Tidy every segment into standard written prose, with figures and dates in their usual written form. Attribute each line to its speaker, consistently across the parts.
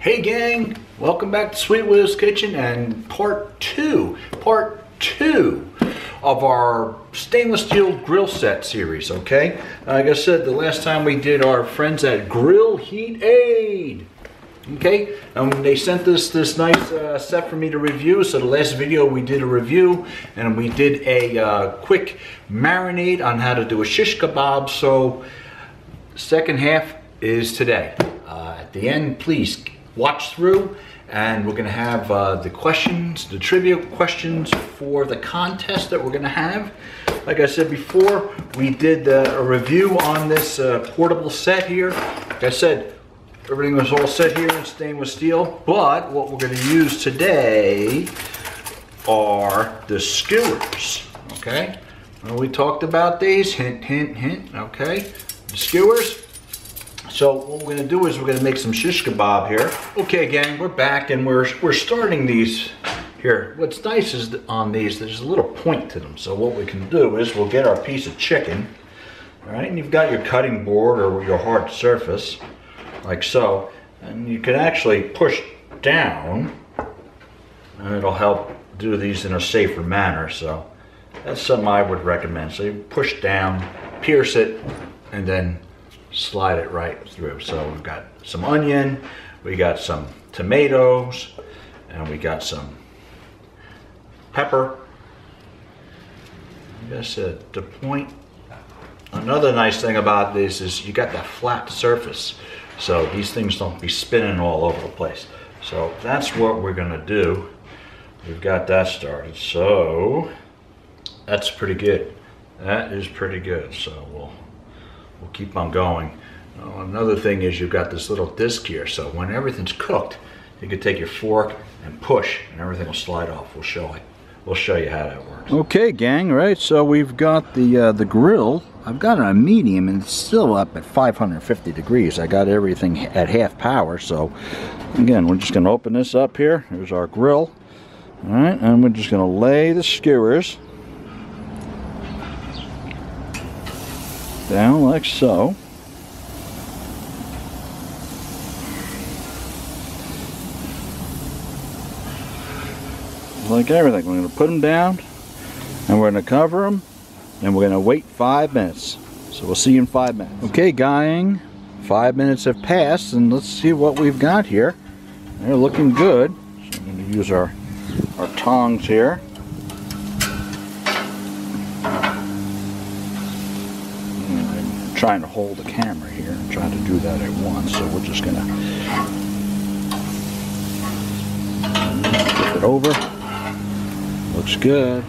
Speaker 1: Hey gang, welcome back to Sweet Willy's Kitchen and part two of our stainless steel grill set series, okay? Like I said, the last time we did our friends at Grill Heat Aid, okay? They sent us this nice set for me to review. So the last video we did a review and we did a quick marinade on how to do a shish kebab. So second half is today. At the end, please watch through, and we're gonna have the questions, the trivia questions for the contest that we're gonna have. Like I said before, we did a review on this portable set here. Like I said, everything was all set here in stainless steel, but what we're gonna use today are the skewers, okay? Well, we talked about these, hint, hint, hint, okay? The skewers. So what we're gonna do is we're gonna make some shish kebab here. Okay gang, we're back and we're starting these here. What's nice is on these, there's a little point to them. So what we can do is we'll get our piece of chicken, all right? And you've got your cutting board or your hard surface, like so. And you can actually push down and it'll help do these in a safer manner. So that's something I would recommend. So you push down, pierce it, and then slide it right through. So we've got some onion, we got some tomatoes, and we got some pepper. Like I said, the point. Another nice thing about this is you got that flat surface, so these things don't be spinning all over the place. So that's what we're gonna do. We've got that started. So that's pretty good. That is pretty good. So we'll keep on going. Another thing is you've got this little disc here, so when everything's cooked, you can take your fork and push, and everything will slide off. We'll show you how that works. Okay, gang. Right. So we've got the grill. I've got it on medium, and it's still up at 550 degrees. I got everything at half power. So again, we're just going to open this up here. Here's our grill. All right, and we're just going to lay the skewers down like so. Like everything, we're going to put them down and we're going to cover them and we're going to wait 5 minutes. So we'll see you in 5 minutes. Okay gang, 5 minutes have passed and let's see what we've got here. They're looking good. So I'm going to use our tongs here. I'm trying to hold the camera here and trying to do that at once, so we're just going to flip it over. Looks good.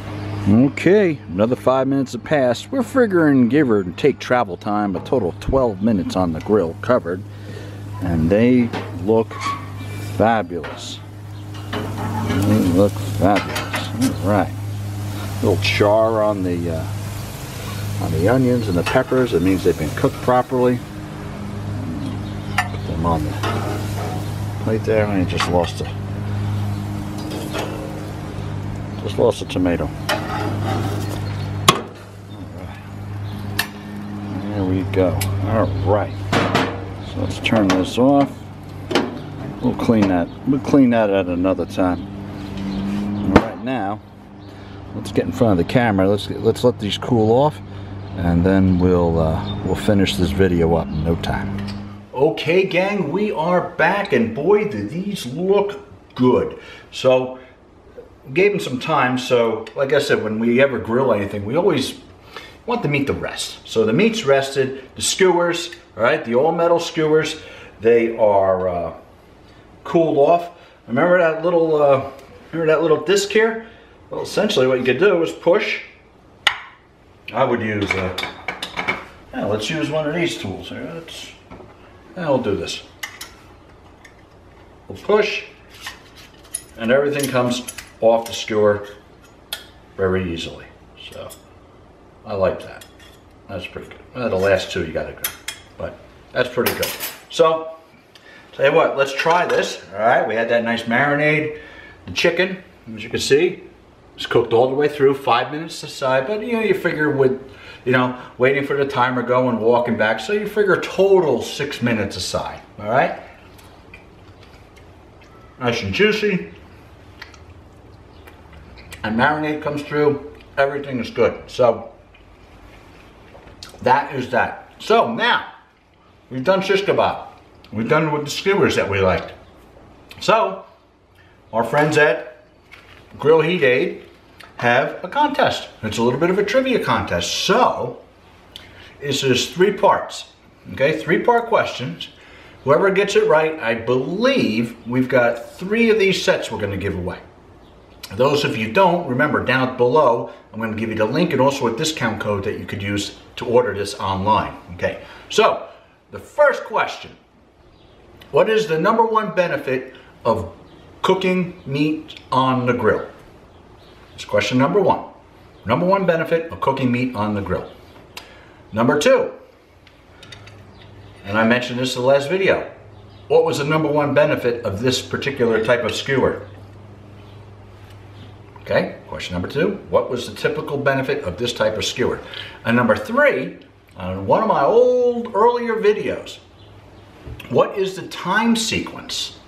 Speaker 1: Okay, another 5 minutes have passed. We're figuring give or take travel time, a total of 12 minutes on the grill covered. And they look fabulous. They look fabulous. Alright. Little char on the onions and the peppers. It means they've been cooked properly. Put them on the plate there. I just lost a tomato. Alright. There we go. Alright. So let's turn this off. We'll clean that. We'll clean that at another time. Right now, let's get in front of the camera. Let's let these cool off, and then we'll finish this video up in no time. Okay, gang, we are back, and boy, do these look good. So gave them some time. So like I said, when we ever grill anything, we always want the meat to rest. So the meat's rested. The skewers, all right, the all metal skewers, they are cooled off. Remember that little disc here? Well, essentially what you could do is push. I would use let's use one of these tools here. I'll do this. We'll push, and everything comes off the skewer very easily. So I like that. That's pretty good. Well, the last two you gotta go, but that's pretty good. So tell you what, let's try this. All right, we had that nice marinade. The chicken, as you can see, is cooked all the way through, 5 minutes aside. But you know, you figure with waiting for the timer go and walking back, so you figure total 6 minutes aside. All right. nice and juicy. And marinade comes through. Everything is good. So that is that. So now we've done shish kebab. We've done with the skewers that we liked. So our friends at Grill Heat Aid have a contest. It's a little bit of a trivia contest. So this is 3 parts. Okay, 3-part questions. Whoever gets it right, I believe we've got 3 of these sets we're going to give away. Those of you don't, remember down below, I'm going to give you the link and also a discount code that you could use to order this online. Okay, so the first question, what is the #1 benefit of cooking meat on the grill? It's question number 1. #1 benefit of cooking meat on the grill. Number 2, and I mentioned this in the last video, what was the #1 benefit of this particular type of skewer? Okay, question number 2, what was the typical benefit of this type of skewer? And number 3, on one of my earlier videos, what is the time sequence?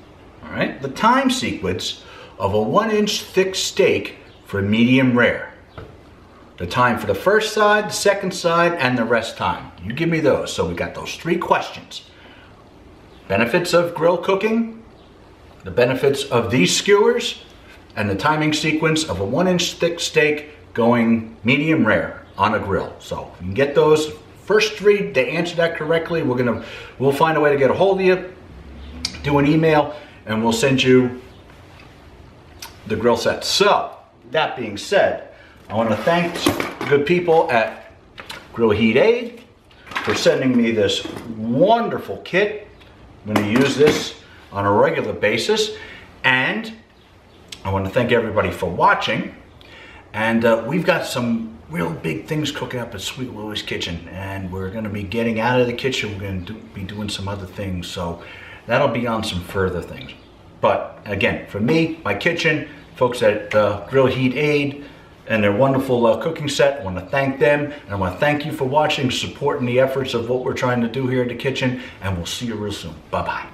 Speaker 1: All right, the time sequence of a 1-inch thick steak for medium rare. The time for the first side, the second side, and the rest time. You give me those. So we got those 3 questions. Benefits of grill cooking, the benefits of these skewers, and the timing sequence of a 1-inch thick steak going medium rare on a grill. So if you can get those first 3, to answer that correctly, we'll find a way to get a hold of you, do an email, and we'll send you the grill set. So that being said, I want to thank the good people at Grill Heat Aid for sending me this wonderful kit. I'm going to use this on a regular basis, and I want to thank everybody for watching. And we've got some real big things cooking up at Sweet Willy's kitchen, and we're going to be getting out of the kitchen. We're going to be doing some other things, so that'll be on some further things. But again, for me, my kitchen, folks at Grill Heat Aid and their wonderful cooking set, I want to thank them, and I want to thank you for watching, supporting the efforts of what we're trying to do here in the kitchen, and we'll see you real soon. Bye-bye.